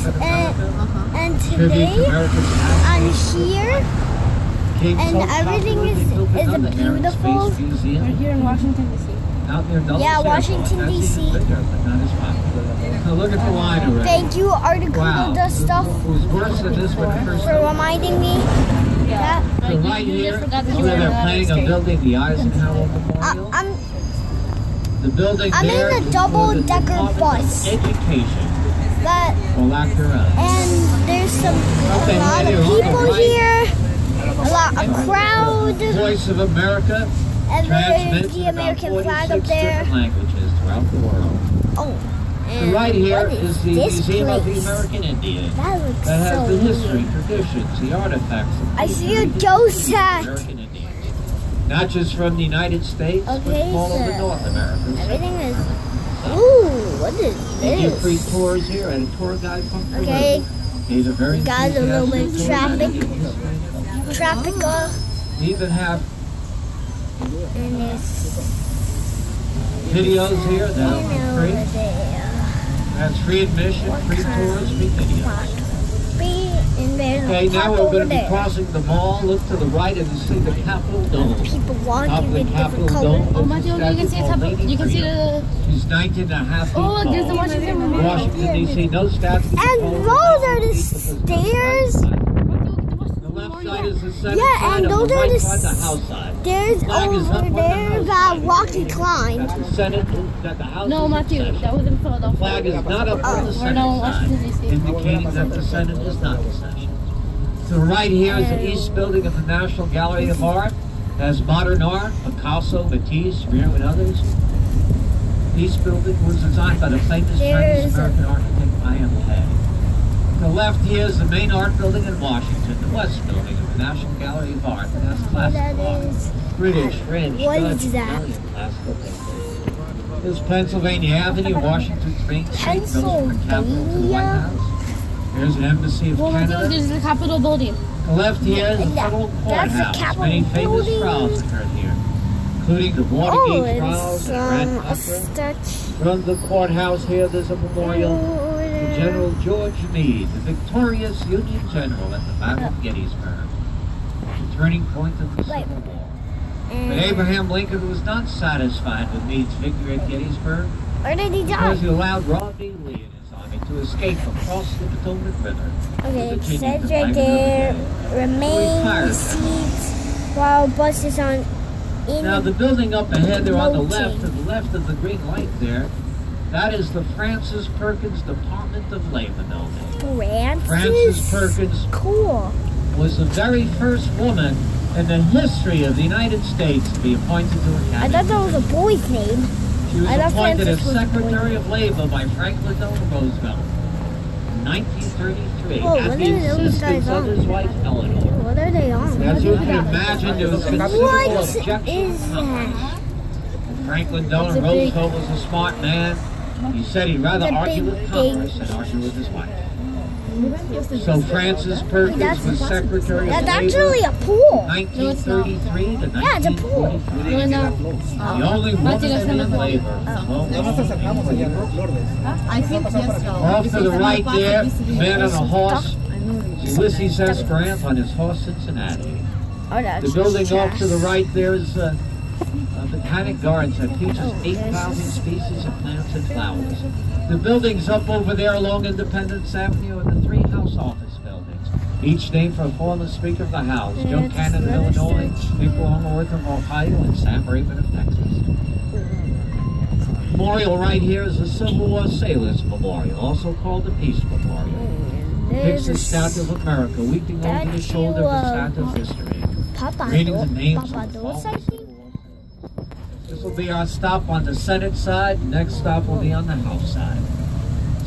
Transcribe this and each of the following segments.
and today I'm here, and everything is beautiful. We're here in Washington, D.C. Yeah, Washington, D.C. Now look at the line already. Thank you, Article Wow. the stuff, It was worse than this when it first for reminding me that So right here, where they're planning on building the Eisenhower Memorial. The building I'm there in a is for the double-decker Department bus. of Education. that, Well, lack thereof. and there's a lot of people here, a lot of crowd, Voice of America and there's transmits the in about American 46 flag up there. different languages throughout the world. Oh, So and right here what is the this Museum of the place? American Indian. That looks That has so the history, weird. traditions, the artifacts. the I see a culture ghost of the hat. American Indians. Not just from the United States, but Okay, from all over so North America. Everything is. Ooh, what is They give free this? tours here and a tour guide from Peru. Okay, He's a very got a little bit of enthusiastic traffic. tour guide. Traffic They even have in this. videos here that are free. Over there. That's free admission, free tours, free videos. And there's Okay, a now park we're over going to be there. crossing the mall. Look to the right and you see the Capitol Dome. People Up walking the with Capitol different Dome. colors. Oh, Matthew, you can see you can see the. She's 19 and a half feet Oh, there's the tall. Washington Memorial. Washington, D.C. No statues. And those are the stairs. The left side is the center Yeah, side, and on those the are right the side, the house side. There's Flag is up over on the there house that side. Rocky climbed. That the Senate, that the House No, is in Matthew, session. that was in Philadelphia. Flag is not up on the We're Senate now in side, Washington, D.C. indicating that the Senate is not in session. To the right here is the East Building of the National Gallery of Art. It has modern art, Picasso, Matisse, Rembrandt, and others. The East Building was designed by the famous Chinese-American architect I.M. Pei. To the left here is the main art building in Washington, the West Building of the National Gallery of Art. It has classical art, British, French, What Dutch, is that? Italian classical paintings. Here's Pennsylvania Avenue, Washington's main street, goes from the Capitol to the White House. There's an embassy of Well, Matthew, Canada. this is the Capitol building. The left here is the federal That's the courthouse. Capitol Many famous building. trials occurred here, including the Oh, Watergate trials it's and Grand a Opera. statue. From the courthouse here, there's a memorial to General George Meade, the victorious Union general at the Battle of Gettysburg, the turning point of the Civil War. But Abraham Lincoln was not satisfied with Meade's victory at Gettysburg Where did he because he die? allowed Rodney Lee and his army to escape across the Potomac River. Okay, it Virginia says for right 5 there, another day. remain Retired. seats while buses on in Now the building up ahead there on the Moulting. left, to the left of the green light there, that is the Francis Perkins Department of Labor building. Francis Perkins Cool. was the very first woman in the history of the United States to be appointed to a I cabinet. thought that was a boy's name. She was I thought appointed as Francis was a boy. Secretary of Labor by Franklin Delano Roosevelt in 1933 Whoa, at what the are those insistence guys of on? his wife Eleanor. What are they on? As you can imagine, there was considerable What objection is to that? Franklin Delano Roosevelt was a smart man. He said he'd rather The argue big with Congress than argue with his wife. So Francis Perkins was Secretary of That's Labor actually a pool. 1933 to Yeah, it's a pool. 1943. No, The only woman to be in labor. I think yes. Off to the right there, man on a horse, Ulysses S. Grant on his horse Cincinnati. Oh, that's The building trash. off to the right there is a botanic gardens that features 8,000 species of plants and flowers. The buildings up over there along Independence Avenue are the 3 House office buildings, each named for a former Speaker of the House, Joe Cannon of Illinois, Nick Longworth of Ohio, and Sam Rayburn of Texas. Memorial right here is the Civil War Sailors Memorial, also called the Peace Memorial. Depicts the statue of America weeping over the shoulder of the Santa of history, reading the names of the Papados, I fallen think. Civil War sailors. This will be our stop on the Senate side. The next stop will be on the House side.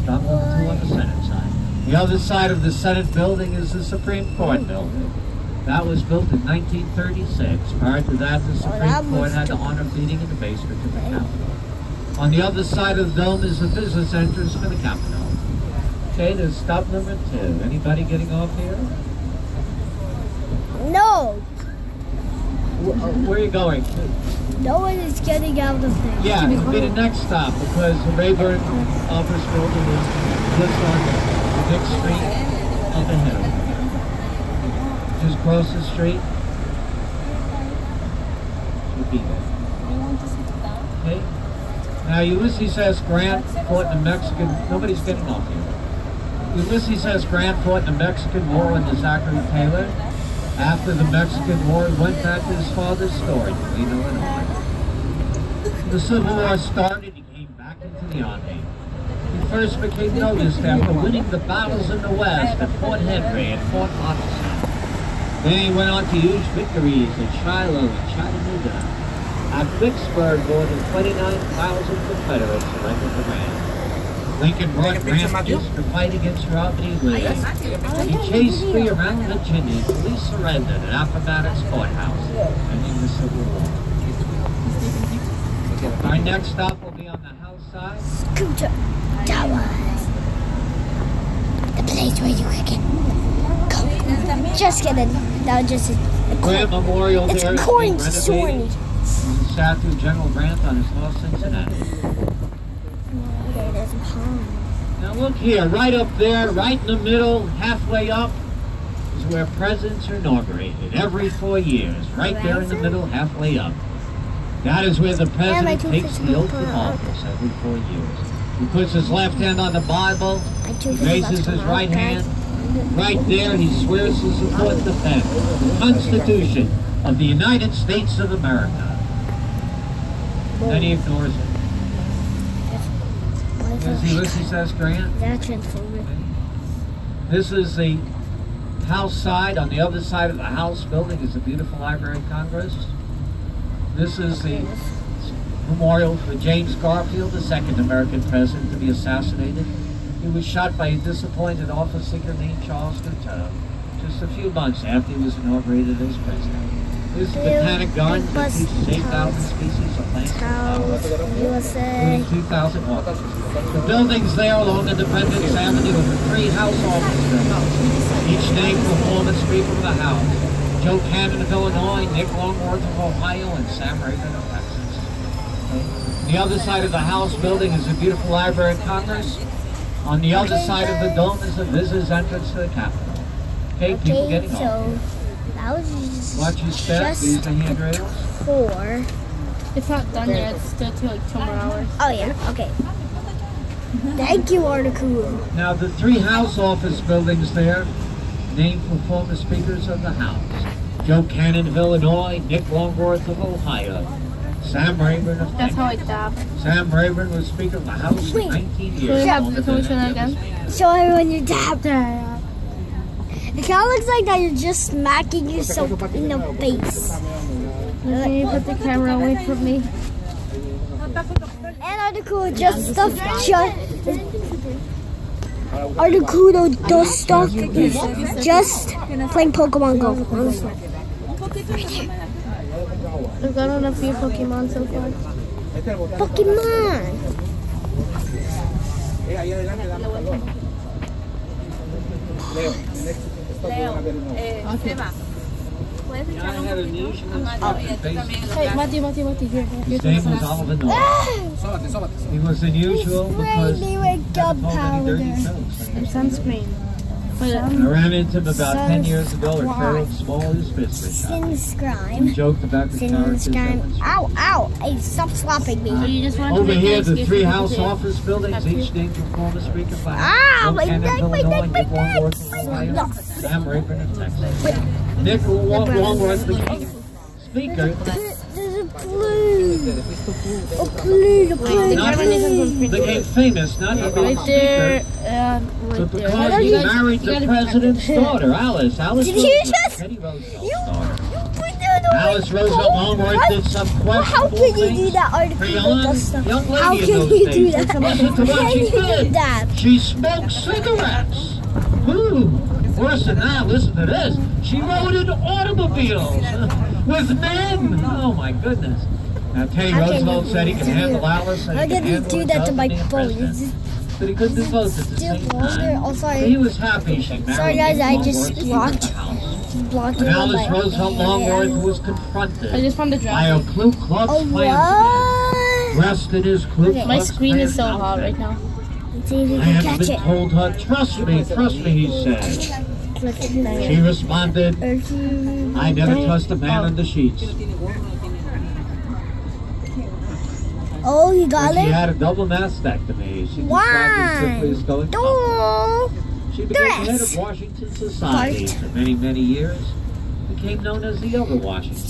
Stop number 2 on the Senate side. The other side of the Senate building is the Supreme Court building. That was built in 1936. Prior to that, the Supreme Court had the honor of meeting in the basement of the Capitol. On the other side of the dome is the business entrance for the Capitol. Okay, there's stop number 2. Anybody getting off here? No, Where are you going to? no one is getting out of there. Yeah, it will be the next stop because the Rayburn office building is just on big street up ahead. Just cross the street. Should be there. Okay. Now Ulysses S. Grant fought in the Mexican. Nobody's getting off here. Ulysses S. Grant fought in the Mexican War under Zachary Taylor. After the Mexican War, he went back to his father's store in Toledo, Illinois. The Civil War started, he came back into the Army. He first became noticed after winning the battles in the West at Fort Henry and Fort Hudson. Then he went on to huge victories at Shiloh and Chattanooga. At Vicksburg, more than 29,000 Confederates surrendered to Grant. Lincoln brought Grant troops to fight against Robert E. Lee. He chased Lee around Virginia until he surrendered at Appomattox Courthouse, ending the Civil War. Our next stop will be on the house side. Scooter Towers. The place where you can get go. Just kidding. That was just a Grant Memorial it's there a is coin being sword. renovated. There's a statue of General Grant on his lost Cincinnati. Okay, there's a pond. Now look here, right up there, right in the middle, halfway up, is where presidents are inaugurated every 4 years. Right there in the middle, halfway up. That is where the president takes the oath of office every 4 years. He puts his left hand on the Bible, he raises his right hand. Right there, he swears to support and defend the Constitution of the United States of America. Then he ignores it. There's Ulysses S. Grant. That's Transformer. This is the house side. On the other side of the House building is the beautiful Library of Congress. This is the memorial for James Garfield, the second American president to be assassinated. He was shot by a disappointed office seeker named Charles Duteau just a few months after he was inaugurated as president. This is the Botanic Garden that features 8,000 species of plants and flowers, including 2,000 orchids. The buildings there along Independence Avenue are the 3 House office buildings, each named for former Speaker of the House, Joe Cannon of Illinois, Nick Longworth of Ohio, and Sam Rayburn of Texas. Okay. The other side of the House building is the beautiful Library of Congress. On the other side of the dome is the visitor's entrance to the Capitol. Okay, people getting off. That was just Watch your step, these are handrails. 4. It's not done yet. It's still like 2 more hours. Oh yeah, okay. Thank you, Article. Now the 3 House office buildings there, named for former speakers of the House. Joe Cannon of Illinois, Nick Longworth of Ohio, Sam Rayburn of That's Texas. how I dab. Sam Rayburn was Speaker of the House for 19 years. Can we show that again? Show everyone your dab. It kind of looks like that you're just smacking yourself in the face. Can you put the camera away from me? And Article just stuff Article does stuff is just playing Pokemon Go. I've got on a few Pokemon so far. Pokemon! I had an unusual face. Hey, Mati, here. His name was Oliver North. He was unusual because Maybe with he told many dirty gunpowder. jokes. And sunscreen. I ran into him about 10 years ago at Pharaoh's Smallest Mystery Shop. Sin Scrime. He joked about the Sin characters of Scrime. the show. Ow, ow! Hey, stop slapping me. So you just want to Over make here, an the excuse 3 for House today. office buildings, each named for former Speaker of the House. Ah, Joe my Cannon neck, of my Illinois, neck, my Nick Longworth of neck. Ohio, No. Sam Rayburn of Texas. Nick Longworth became Speaker. There's a blue. A blue, a blue. Not became famous, not for being Right there, Speaker, and but right there. because he married the president's daughter, Alice. Alice Did you Roosevelt, just- Teddy Roosevelt's You daughter. put that away. Alice Roosevelt Longworth What? did some Well, how questionable can you things do that, for Article? young lady How in can those you days. do that? Listen to what How she can you do did. that? She smoked cigarettes. Ooh, worse than that, listen to this. She rode in automobiles with men. Oh my goodness. Now Teddy How can Roosevelt you said he do could that? handle Alice and How he could can you handle do his that to husband my being phone? president. But he couldn't do both at the Still same longer. time. Oh, He sorry. was happy she married Sorry, guys, Nick I just Longworth, Speaker of blocked. the House. Blocked When it. Alice Roosevelt Longworth was confronted I just found the by a draft. Ku Klux Oh, Klansman what? dressed in his Ku Klux My screen is so Klan hot outfit. right now. See if you I can haven't catch been it. told her. Trust me, he said. She responded, I never trust a man on the sheets. Oh, you got When she it? had a double mastectomy. She described it simply as going Oh, She became head of Washington Society for many, many years. Became known as the other Washington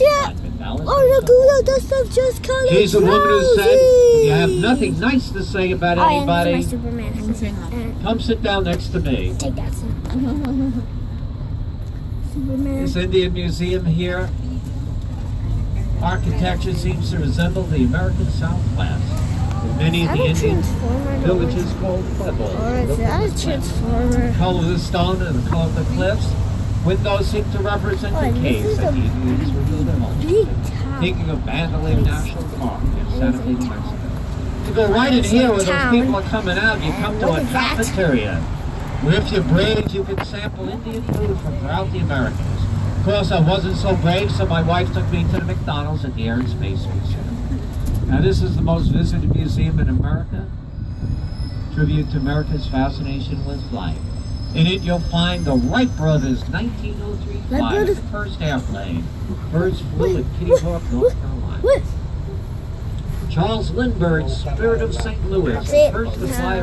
Monument. oh, look, that stuff just colored. She's a woman who said, if you have nothing nice to say about anybody, my Superman. come sit down next to me. Take that, son. Superman. This Indian museum here, architecture seems to resemble the American Southwest, with many of the Indian villages called pueblos. Or is that a transformer? The color of the stone and the color of the cliffs. Windows seem to represent the caves that the Indians would build their homes Big in. town. Thinking of Mandalay National Park in Santa Fe, New Mexico. You go right in here where those people are coming out, you come to a cafeteria, where if you're brave, you can sample Indian food from throughout the Americas. Of course, I wasn't so brave, so my wife took me to the McDonald's at the Air and Space Museum. Now, this is the most visited museum in America, tribute to America's fascination with life. In it, you'll find the Wright brothers' 1903 flight, the first airplane. Birds flew at Kitty Hawk, North Carolina. Charles Lindbergh's Spirit of St. Louis, the first to fly